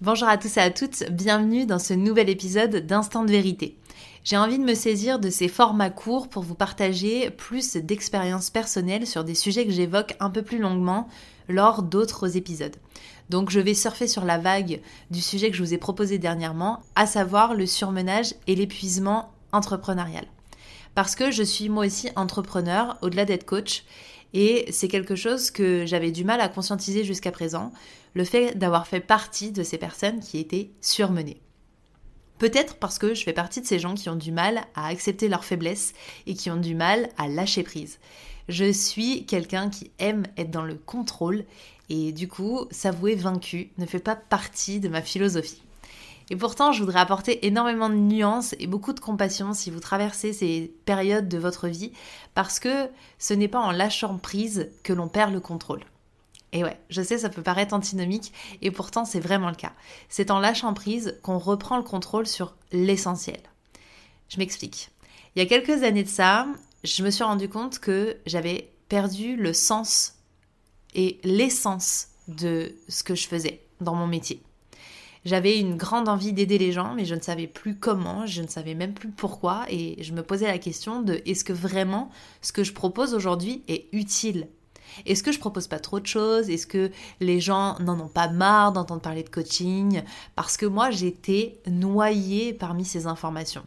Bonjour à tous et à toutes, bienvenue dans ce nouvel épisode d'Instant de vérité. J'ai envie de me saisir de ces formats courts pour vous partager plus d'expériences personnelles sur des sujets que j'évoque un peu plus longuement lors d'autres épisodes. Donc je vais surfer sur la vague du sujet que je vous ai proposé dernièrement, à savoir le surmenage et l'épuisement entrepreneurial. Parce que je suis moi aussi entrepreneur, au-delà d'être coach, et c'est quelque chose que j'avais du mal à conscientiser jusqu'à présent, le fait d'avoir fait partie de ces personnes qui étaient surmenées. Peut-être parce que je fais partie de ces gens qui ont du mal à accepter leurs faiblesses et qui ont du mal à lâcher prise. Je suis quelqu'un qui aime être dans le contrôle et du coup, s'avouer vaincu ne fait pas partie de ma philosophie. Et pourtant, je voudrais apporter énormément de nuances et beaucoup de compassion si vous traversez ces périodes de votre vie, parce que ce n'est pas en lâchant prise que l'on perd le contrôle. Et ouais, je sais, ça peut paraître antinomique, et pourtant c'est vraiment le cas. C'est en lâchant prise qu'on reprend le contrôle sur l'essentiel. Je m'explique. Il y a quelques années de ça, je me suis rendu compte que j'avais perdu le sens et l'essence de ce que je faisais dans mon métier. J'avais une grande envie d'aider les gens, mais je ne savais plus comment, je ne savais même plus pourquoi, et je me posais la question de est-ce que vraiment ce que je propose aujourd'hui est utile ? Est-ce que je propose pas trop de choses ? Est-ce que les gens n'en ont pas marre d'entendre parler de coaching ? Parce que moi, j'étais noyée parmi ces informations.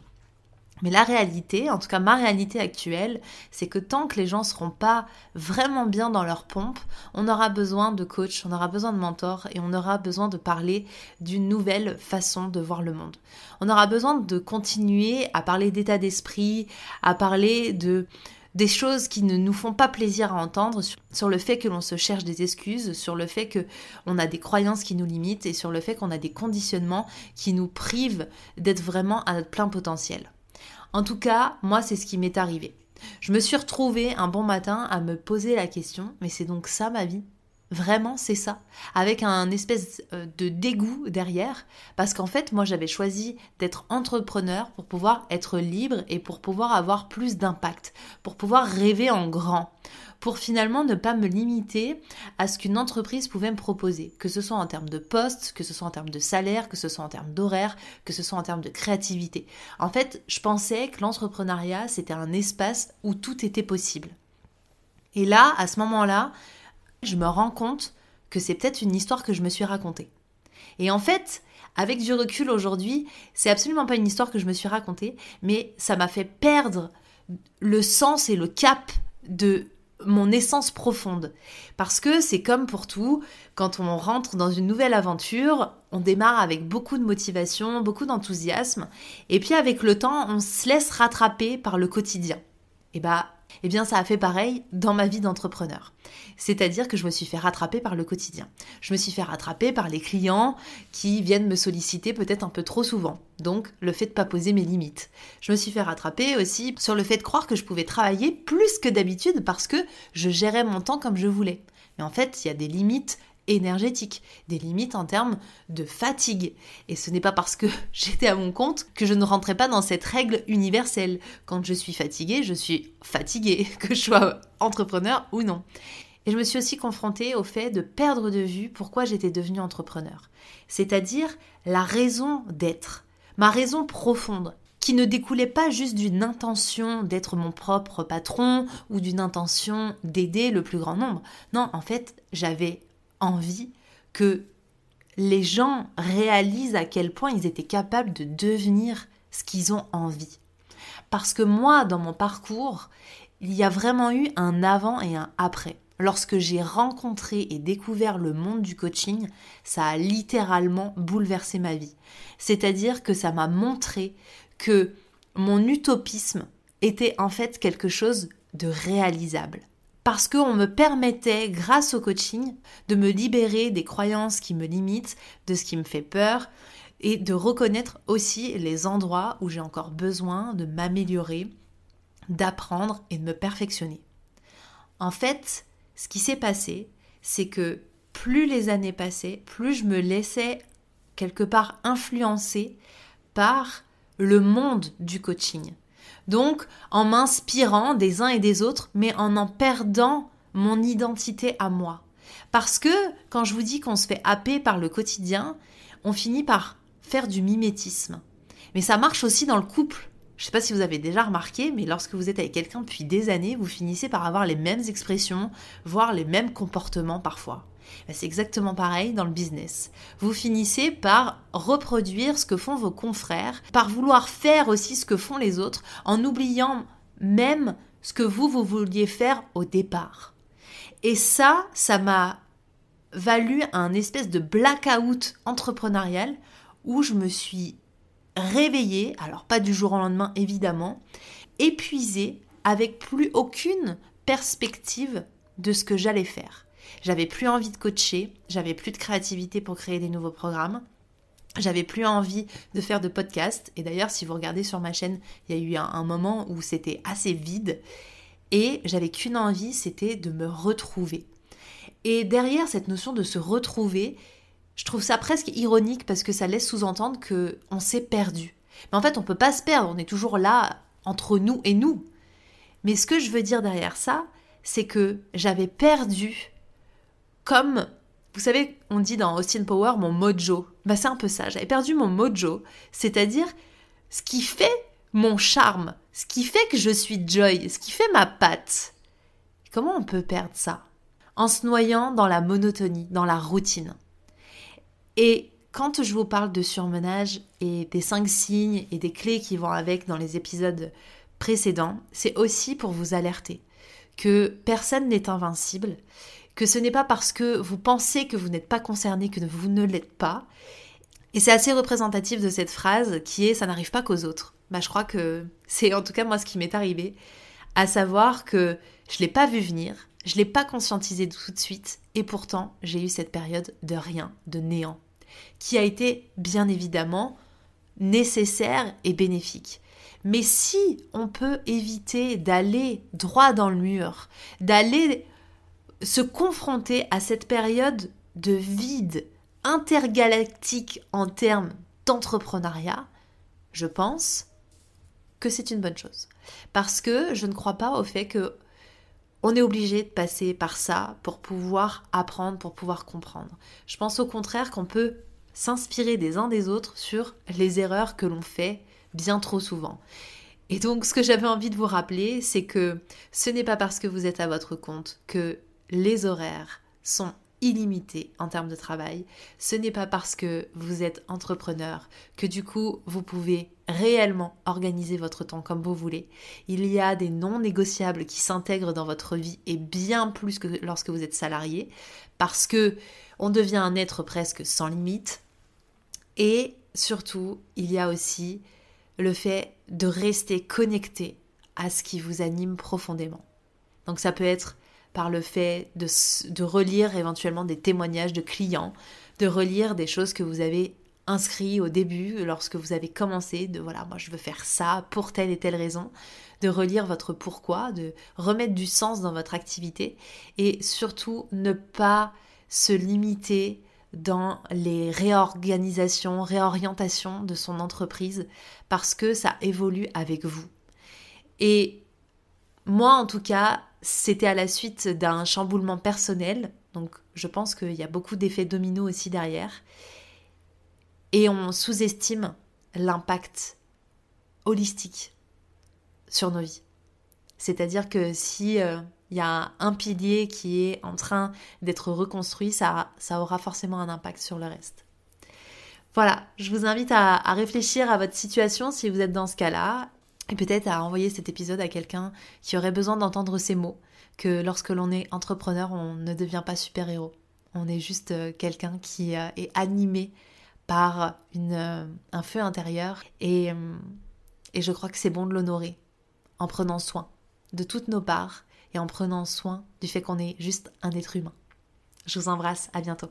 Mais la réalité, en tout cas ma réalité actuelle, c'est que tant que les gens ne seront pas vraiment bien dans leur pompe, on aura besoin de coach, on aura besoin de mentors et on aura besoin de parler d'une nouvelle façon de voir le monde. On aura besoin de continuer à parler d'état d'esprit, à parler des choses qui ne nous font pas plaisir à entendre, sur le fait que l'on se cherche des excuses, sur le fait qu'on a des croyances qui nous limitent et sur le fait qu'on a des conditionnements qui nous privent d'être vraiment à notre plein potentiel. En tout cas, moi, c'est ce qui m'est arrivé. Je me suis retrouvée un bon matin à me poser la question, mais c'est donc ça ma vie ? Vraiment, c'est ça ? Avec un espèce de dégoût derrière, parce qu'en fait, moi, j'avais choisi d'être entrepreneur pour pouvoir être libre et pour pouvoir avoir plus d'impact, pour pouvoir rêver en grand, pour finalement ne pas me limiter à ce qu'une entreprise pouvait me proposer, que ce soit en termes de poste, que ce soit en termes de salaire, que ce soit en termes d'horaire, que ce soit en termes de créativité. En fait, je pensais que l'entrepreneuriat, c'était un espace où tout était possible. Et là, à ce moment-là, je me rends compte que c'est peut-être une histoire que je me suis racontée. Et en fait, avec du recul aujourd'hui, c'est absolument pas une histoire que je me suis racontée, mais ça m'a fait perdre le sens et le cap de mon essence profonde. Parce que c'est comme pour tout, quand on rentre dans une nouvelle aventure, on démarre avec beaucoup de motivation, beaucoup d'enthousiasme, et puis avec le temps, on se laisse rattraper par le quotidien. Eh bien, ça a fait pareil dans ma vie d'entrepreneur. C'est-à-dire que je me suis fait rattraper par le quotidien. Je me suis fait rattraper par les clients qui viennent me solliciter peut-être un peu trop souvent. Donc, le fait de ne pas poser mes limites. Je me suis fait rattraper aussi sur le fait de croire que je pouvais travailler plus que d'habitude parce que je gérais mon temps comme je voulais. Mais en fait, il y a des limites énergétiques, des limites en termes de fatigue. Et ce n'est pas parce que j'étais à mon compte que je ne rentrais pas dans cette règle universelle. Quand je suis fatiguée, que je sois entrepreneur ou non. Et je me suis aussi confrontée au fait de perdre de vue pourquoi j'étais devenue entrepreneur. C'est-à-dire la raison d'être, ma raison profonde, qui ne découlait pas juste d'une intention d'être mon propre patron ou d'une intention d'aider le plus grand nombre. Non, en fait, j'avais envie que les gens réalisent à quel point ils étaient capables de devenir ce qu'ils ont envie. Parce que moi, dans mon parcours, il y a vraiment eu un avant et un après. Lorsque j'ai rencontré et découvert le monde du coaching, ça a littéralement bouleversé ma vie. C'est-à-dire que ça m'a montré que mon utopisme était en fait quelque chose de réalisable. Parce qu'on me permettait, grâce au coaching, de me libérer des croyances qui me limitent, de ce qui me fait peur, et de reconnaître aussi les endroits où j'ai encore besoin de m'améliorer, d'apprendre et de me perfectionner. En fait, ce qui s'est passé, c'est que plus les années passaient, plus je me laissais quelque part influencer par le monde du coaching. Donc, en m'inspirant des uns et des autres, mais en perdant mon identité à moi. Parce que, quand je vous dis qu'on se fait happer par le quotidien, on finit par faire du mimétisme. Mais ça marche aussi dans le couple. Je ne sais pas si vous avez déjà remarqué, mais lorsque vous êtes avec quelqu'un depuis des années, vous finissez par avoir les mêmes expressions, voire les mêmes comportements parfois. C'est exactement pareil dans le business. Vous finissez par reproduire ce que font vos confrères, par vouloir faire aussi ce que font les autres, en oubliant même ce que vous vouliez faire au départ. Et ça m'a valu un espèce de blackout entrepreneurial où je me suis réveillée, alors pas du jour au lendemain évidemment, épuisée avec plus aucune perspective de ce que j'allais faire. J'avais plus envie de coacher, j'avais plus de créativité pour créer des nouveaux programmes, j'avais plus envie de faire de podcasts. Et d'ailleurs, si vous regardez sur ma chaîne, il y a eu un moment où c'était assez vide et j'avais qu'une envie, c'était de me retrouver. Et derrière cette notion de se retrouver, je trouve ça presque ironique parce que ça laisse sous-entendre qu'on s'est perdu. Mais en fait, on ne peut pas se perdre, on est toujours là entre nous et nous. Mais ce que je veux dire derrière ça, c'est que j'avais perdu comme, vous savez, on dit dans Austin Power, mon mojo. C'est un peu ça, j'avais perdu mon mojo, c'est-à-dire ce qui fait mon charme, ce qui fait que je suis Joy, ce qui fait ma patte. Comment on peut perdre ça ? En se noyant dans la monotonie, dans la routine. Et quand je vous parle de surmenage et des 5 signes et des clés qui vont avec dans les épisodes précédents, c'est aussi pour vous alerter que personne n'est invincible, que ce n'est pas parce que vous pensez que vous n'êtes pas concerné que vous ne l'êtes pas. Et c'est assez représentatif de cette phrase qui est « ça n'arrive pas qu'aux autres ». Je crois que c'est en tout cas moi ce qui m'est arrivé, à savoir que je ne l'ai pas vu venir, je ne l'ai pas conscientisé tout de suite, et pourtant j'ai eu cette période de rien, de néant, qui a été bien évidemment nécessaire et bénéfique. Mais si on peut éviter d'aller droit dans le mur, d'aller se confronter à cette période de vide intergalactique en termes d'entrepreneuriat, je pense que c'est une bonne chose. Parce que je ne crois pas au fait que on est obligé de passer par ça pour pouvoir apprendre, pour pouvoir comprendre. Je pense au contraire qu'on peut s'inspirer des uns des autres sur les erreurs que l'on fait bien trop souvent. Et donc, ce que j'avais envie de vous rappeler, c'est que ce n'est pas parce que vous êtes à votre compte que les horaires sont illimités en termes de travail. Ce n'est pas parce que vous êtes entrepreneur que du coup, vous pouvez réellement organiser votre temps comme vous voulez. Il y a des non négociables qui s'intègrent dans votre vie et bien plus que lorsque vous êtes salarié, parce que on devient un être presque sans limite. Et surtout, il y a aussi le fait de rester connecté à ce qui vous anime profondément. Donc ça peut être par le fait de relire éventuellement des témoignages de clients, de relire des choses que vous avez inscrites au début lorsque vous avez commencé, de voilà, moi je veux faire ça pour telle et telle raison, de relire votre pourquoi, de remettre du sens dans votre activité et surtout ne pas se limiter dans les réorganisations, réorientations de son entreprise parce que ça évolue avec vous. Et moi, en tout cas, c'était à la suite d'un chamboulement personnel, donc je pense qu'il y a beaucoup d'effets dominos aussi derrière, et on sous-estime l'impact holistique sur nos vies. C'est-à-dire que si il y a un pilier qui est en train d'être reconstruit, ça aura forcément un impact sur le reste. Voilà, je vous invite à réfléchir à votre situation si vous êtes dans ce cas-là, et peut-être à envoyer cet épisode à quelqu'un qui aurait besoin d'entendre ces mots, que lorsque l'on est entrepreneur, on ne devient pas super-héros. On est juste quelqu'un qui est animé par un feu intérieur, et je crois que c'est bon de l'honorer en prenant soin de toutes nos parts et en prenant soin du fait qu'on est juste un être humain. Je vous embrasse, à bientôt.